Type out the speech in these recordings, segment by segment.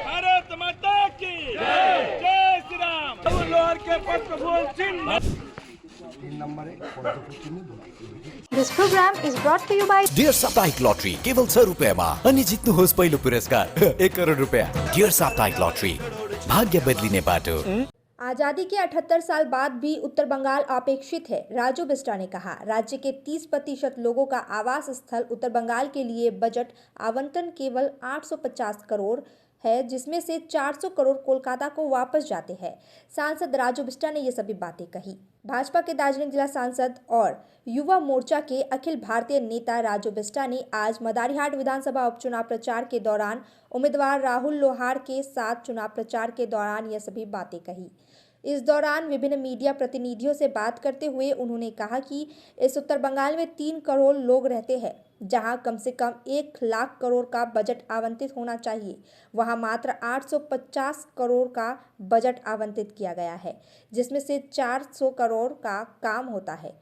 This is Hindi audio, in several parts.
भारत माता की जय श्री राम। लोहार के पत्र फूल चिन्ह। This program is brought to you by dear साप्ताहिक लॉटरी केवल 100 रुपैयाँमा अनि जित्नुहोस् पहिलो पुरस्कार 1 करोड रुपैयाँ। डियर साप्ताहिक लॉटरी, भाग्य बदलिने बाटो। आजादी के 78 साल बाद भी उत्तर बंगाल अपेक्षित है, राजू बिष्टा ने कहा। राज्य के 30% लोगों का आवास स्थल उत्तर बंगाल के लिए बजट आवंटन केवल 850 करोड़ है, जिसमें से 400 करोड़ कोलकाता को वापस जाते हैं। सांसद राजू बिष्टा ने ये सभी बातें कही। भाजपा के दार्जिलिंग जिला सांसद और युवा मोर्चा के अखिल भारतीय नेता राजू बिष्टा ने आज मदारीहाट विधानसभा उपचुनाव प्रचार के दौरान उम्मीदवार राहुल लोहार के साथ चुनाव प्रचार के दौरान ये सभी बातें कही। इस दौरान विभिन्न मीडिया प्रतिनिधियों से बात करते हुए उन्होंने कहा कि इस उत्तर बंगाल में 3 करोड़ लोग रहते हैं, जहां कम से कम 1 लाख करोड़ का बजट आवंटित होना चाहिए, वहां मात्र 850 करोड़ का बजट आवंटित किया गया है, जिसमें से 400 करोड़ का काम होता है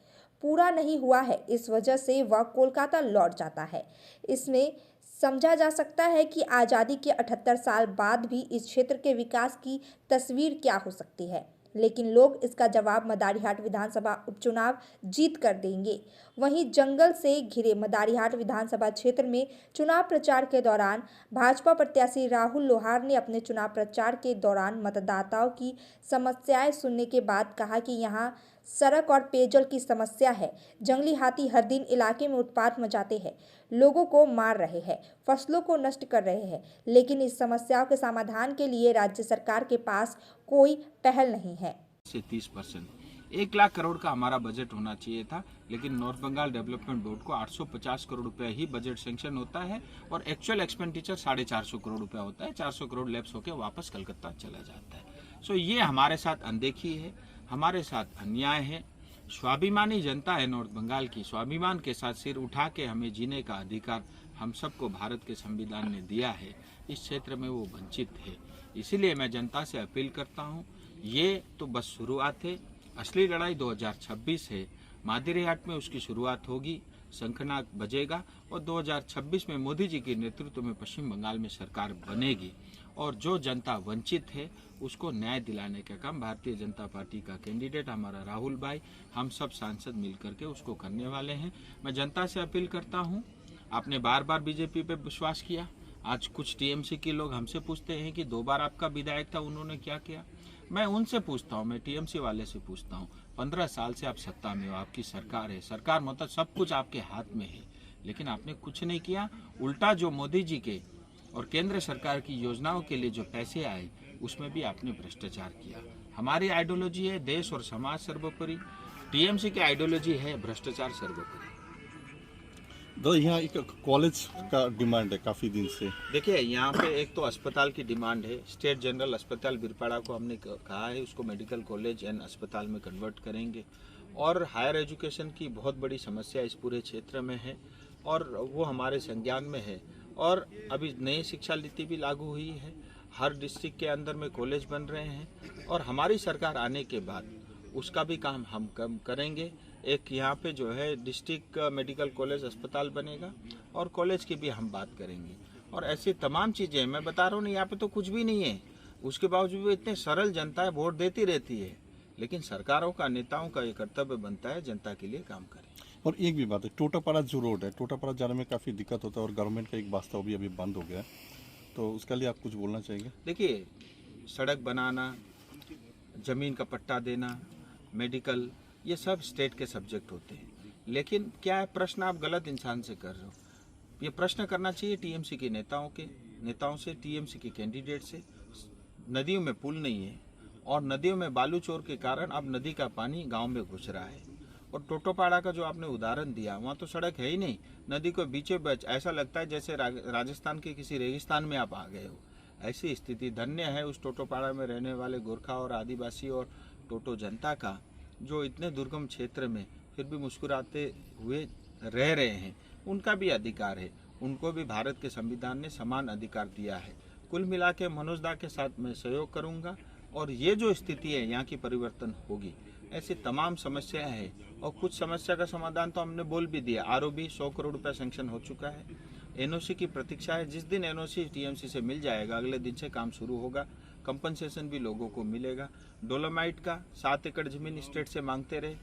पूरा नहीं हुआ है। इस वजह से वह कोलकाता लौट जाता है। इसमें समझा जा सकता है कि आज़ादी के 78 साल बाद भी इस क्षेत्र के विकास की तस्वीर क्या हो सकती है, लेकिन लोग इसका जवाब मदारीहाट विधानसभा उपचुनाव जीत कर देंगे। वहीं जंगल से घिरे मदारीहाट विधानसभा क्षेत्र में चुनाव प्रचार के दौरान भाजपा प्रत्याशी राहुल लोहार ने अपने चुनाव प्रचार के दौरान मतदाताओं की समस्याएं सुनने के बाद कहा कि यहां सड़क और पेयजल की समस्या है। जंगली हाथी हर दिन इलाके में उत्पात मचाते हैं, लोगों को मार रहे हैं, फसलों को नष्ट कर रहे हैं, लेकिन इस समस्याओं के समाधान के लिए राज्य सरकार के पास कोई पहल नहीं है। से 30% 1 लाख करोड़ का हमारा बजट होना चाहिए था, लेकिन नॉर्थ बंगाल डेवलपमेंट बोर्ड को 850 करोड़ रुपए ही बजट सेंक्शन होता है और एक्चुअल एक्सपेंडिचर 450 करोड़ रुपया होता है। 400 करोड़ लैप्स होकर वापस कलकत्ता चला जाता है। सो ये हमारे साथ अनदेखी है, हमारे साथ अन्याय है। स्वाभिमानी जनता है नॉर्थ बंगाल की, स्वाभिमान के साथ सिर उठा के हमें जीने का अधिकार हम सबको भारत के संविधान ने दिया है। इस क्षेत्र में वो वंचित है। इसीलिए मैं जनता से अपील करता हूँ, ये तो बस शुरुआत है, असली लड़ाई 2026 है। मदारीहाट में उसकी शुरुआत होगी, शंखनाद बजेगा और 2026 में मोदी जी के नेतृत्व में पश्चिम बंगाल में सरकार बनेगी और जो जनता वंचित है उसको न्याय दिलाने का काम भारतीय जनता पार्टी का कैंडिडेट हमारा राहुल भाई, हम सब सांसद मिलकर के उसको करने वाले हैं। मैं जनता से अपील करता हूं, आपने बार बार बीजेपी पे विश्वास किया। आज कुछ टीएमसी के लोग हमसे पूछते हैं कि 2 बार आपका विधायक था, उन्होंने क्या किया। मैं उनसे पूछता हूं, मैं टीएमसी वाले से पूछता हूं, 15 साल से आप सत्ता में हो, आपकी सरकार है, सरकार मतलब सब कुछ आपके हाथ में है, लेकिन आपने कुछ नहीं किया। उल्टा जो मोदी जी के और केंद्र सरकार की योजनाओं के लिए जो पैसे आए उसमें भी आपने भ्रष्टाचार किया। हमारी आइडियोलॉजी है देश और समाज सर्वोपरि, टीएमसी की आइडियोलॉजी है भ्रष्टाचार सर्वोपरि। तो यहाँ एक कॉलेज का डिमांड है काफ़ी दिन से। देखिए यहाँ पे एक तो अस्पताल की डिमांड है। स्टेट जनरल अस्पताल बिरपाड़ा को हमने कहा है उसको मेडिकल कॉलेज एंड अस्पताल में कन्वर्ट करेंगे और हायर एजुकेशन की बहुत बड़ी समस्या इस पूरे क्षेत्र में है और वो हमारे संज्ञान में है। और अभी नई शिक्षा नीति भी लागू हुई है, हर डिस्ट्रिक्ट के अंदर में कॉलेज बन रहे हैं और हमारी सरकार आने के बाद उसका भी काम हम कम करेंगे। एक यहाँ पे जो है डिस्ट्रिक्ट मेडिकल कॉलेज अस्पताल बनेगा और कॉलेज की भी हम बात करेंगे और ऐसी तमाम चीज़ें। मैं बता रहा हूँ ना, यहाँ पे तो कुछ भी नहीं है, उसके बावजूद भी इतने सरल जनता है, वोट देती रहती है, लेकिन सरकारों का, नेताओं का ये कर्तव्य बनता है जनता के लिए काम करें। और एक भी बात है, टोटापाड़ा जो रोड है, टोटापाड़ा जाने में काफ़ी दिक्कत होता है और गवर्नमेंट का एक वास्ता भी अभी बंद हो गया है, तो उसके लिए आप कुछ बोलना चाहेंगे? देखिए, सड़क बनाना, ज़मीन का पट्टा देना, मेडिकल, ये सब स्टेट के सब्जेक्ट होते हैं, लेकिन क्या है, प्रश्न आप गलत इंसान से कर रहे हो। ये प्रश्न करना चाहिए टीएमसी के नेताओं से, टीएमसी के कैंडिडेट से। नदियों में पुल नहीं है और नदियों में बालू चोर के कारण अब नदी का पानी गांव में घुस रहा है। और टोटापाड़ा का जो आपने उदाहरण दिया, वहाँ तो सड़क है ही नहीं, नदी को बीचों बीच ऐसा लगता है जैसे राजस्थान के किसी रेगिस्तान में आप आ गए हो। ऐसी स्थिति। धन्य है उस टोटापाड़ा में रहने वाले गोरखा और आदिवासी और टोटो जनता का, जो इतने दुर्गम क्षेत्र में फिर भी मुस्कुराते हुए रह रहे हैं। उनका भी अधिकार है, उनको भी भारत के संविधान ने समान अधिकार दिया है। कुल मिला के मनोज दा के साथ मैं सहयोग करूंगा और ये जो स्थिति है यहाँ की परिवर्तन होगी। ऐसी तमाम समस्याएं हैं और कुछ समस्या का समाधान तो हमने बोल भी दिया। आरओबी 100 करोड़ रुपया सैंक्शन हो चुका है, एनओसी की प्रतीक्षा है। जिस दिन एनओसी टीएमसी से मिल जाएगा अगले दिन से काम शुरू होगा। कंपनसेशन भी लोगों को मिलेगा। डोलोमाइट का 7 एकड़ जमीन स्टेट से मांगते रहे,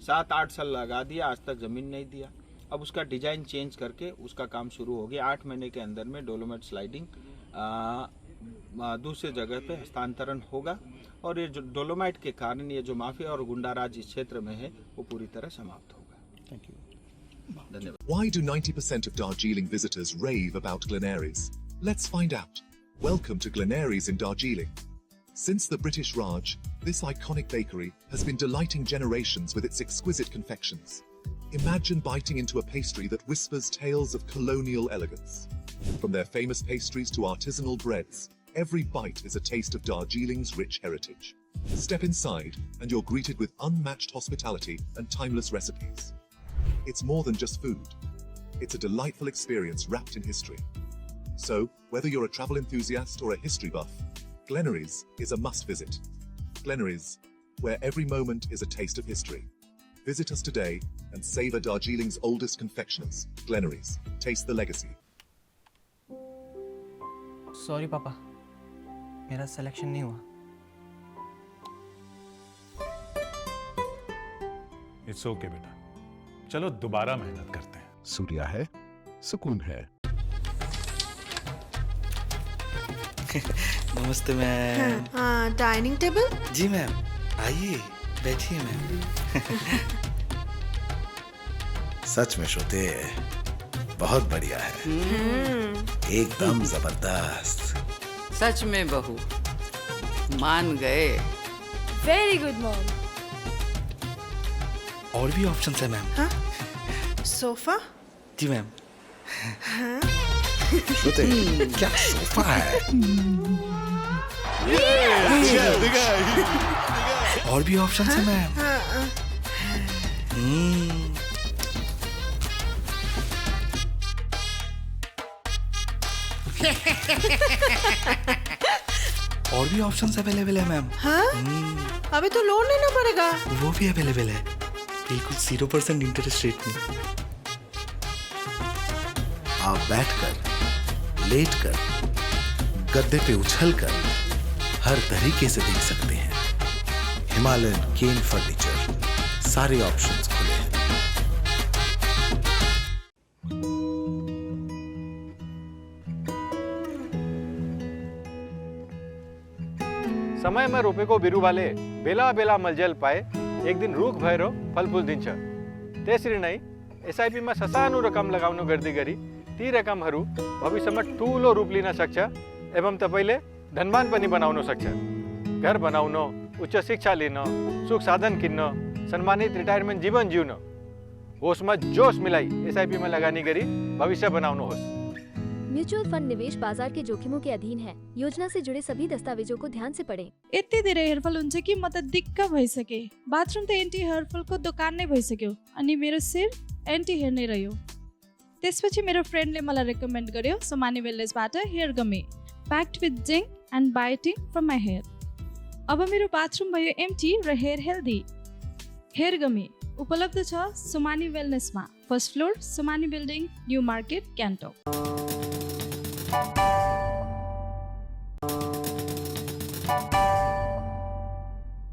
7-8 साल लगा दिया, आज तक जमीन नहीं दिया। अब उसका डिजाइन चेंज करके उसका काम शुरू हो गया। 8 महीने के अंदर में डोलोमाइट स्लाइडिंग दूसरे जगह पे हस्तांतरण होगा और ये जो डोलोमाइट के कारण ये जो माफिया और गुंडाराज इस क्षेत्र में है वो पूरी तरह समाप्त होगा। Thank you. धन्यवाद। Why do 90% of Darjeeling visitors rave about Glenaries? Let's find out. Welcome to Glenaries in Darjeeling. Since the British Raj, this iconic bakery has been delighting generations with its exquisite confections. Imagine biting into a pastry that whispers tales of colonial elegance. From their famous pastries to artisanal breads, every bite is a taste of Darjeeling's rich heritage. Step inside and you're greeted with unmatched hospitality and timeless recipes. It's more than just food. It's a delightful experience wrapped in history. So, whether you're a travel enthusiast or a history buff, Glenaries is a must visit. Glenaries, where every moment is a taste of history. Visit us today and savor Darjeeling's oldest confectioners. Glenaries, taste the legacy. Sorry पापा, मेरा सिलेक्शन नहीं हुआ। इट्स ओके बेटा, चलो दोबारा मेहनत करते हैं। सूर्या है, सुकून है। नमस्ते मैम। हाँ, डाइनिंग टेबल? जी मैम, आइए बैठिए मैम। सच में श्रुति बहुत बढ़िया है, एकदम जबरदस्त। सच में बहू मान गए। Very good mom. और भी ऑप्शंस है मैम। हाँ? सोफा? जी मैम। श्रुति, क्या सोफा है? और भी ऑप्शंस है मैम। और भी ऑप्शंस अवेलेबल है मैम। हाँ? अभी तो लोन लेना पड़ेगा। वो भी अवेलेबल है, बिल्कुल 0% इंटरेस्ट रेट में। आप बैठकर, लेटकर, गद्दे पे उछलकर हर तरीके से देख सकते हैं। हिमालयन केन फर्नीचर, सारे ऑप्शंस खुले हैं। समय में रोपे को बिरु वाले बेला बेला मलजल पाए एक दिन रूख भैरो फल फूल दिन्छ। त्यसरी नै एसआईपी में ससानो रकम लगाउनु गर्दै गरी ती रकमहरू भविष्यमा ठूलो रूप लिन सक्छ एवं तपाईले धनवान पनि बनाउन सक्छ। घर बनाउन, उच्च शिक्षा लिन, सुख साधन किन्न, सम्मानित रिटायरमेन्ट जीवन जिउन, होसमा जोश मिलाई एसआईपी में लगानी गरी भविष्य बनाउनुहोस्। म्यूचुअल फंड निवेश बाजार के जोखिमों के अधीन है। योजना से जुड़े सभी दस्तावेजों को ध्यान से पढ़ें। यति धेरै हेयरफल हुन्छ कि म त दिक्क भइसके। बाथरूम त एन्टी हेयरफल को दोकान नै भइसक्यो अनि मेरो सिर एन्टी हेयर नै रह्यो। त्यसपछि मेरो फ्रेन्डले मलाई रेकमेन्ड गर्यो सोमानी वेलनेसबाट hair gummy packed with zinc and biotin from my hair. अब मेरो बाथरूम भयो एम्टी र हेयर हेल्दी। हेयर गमी उपलब्ध छ सोमानी वेलनेसमा, first floor, Somani building, new market, Gangtok.